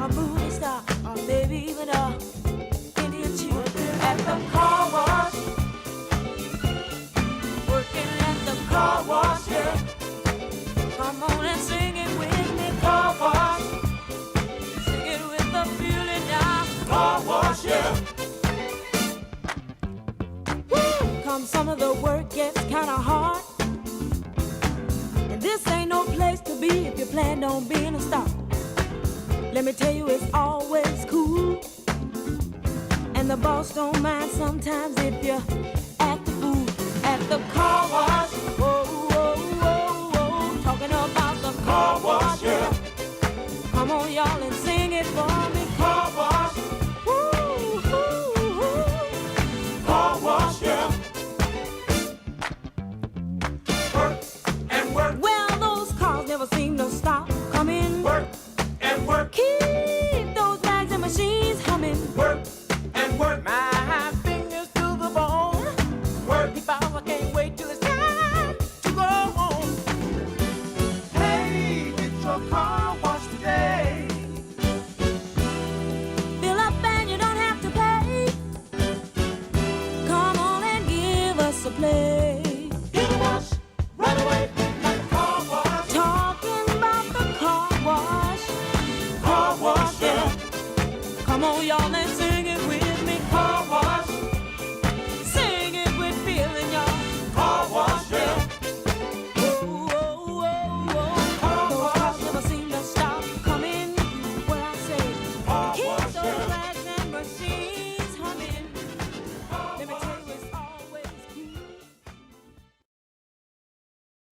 a movie star, or maybe even a Indian chief at the car wash. Working at the car wash, yeah. Come on and sing it with me, car wash. Sing it with the feeling now, car wash, yeah. Woo! Come some of the work gets kinda hard, and this ain't no place to be if you plan on being a star. Let me tell you, it's always cool, and the boss don't mind sometimes if you act the fool at the car wash. Whoa, whoa, whoa, whoa, talking about the car wash, yeah. Come on, y'all, and sing it for me, car wash. Woo, woo, woo. Car wash, yeah. Work and work. Well, those cars never seem to stop coming. Work and work. Keep those bags and machines humming. Work and work. My fingers to the bone. Work. Because I can't wait till it's time to go home. Hey, get your car washed today. Fill up and you don't have to pay. Come on and give us a play. Get a wash right away, like a car wash. Talking about the car wash. Car wash, yeah. Come on, y'all, and sing.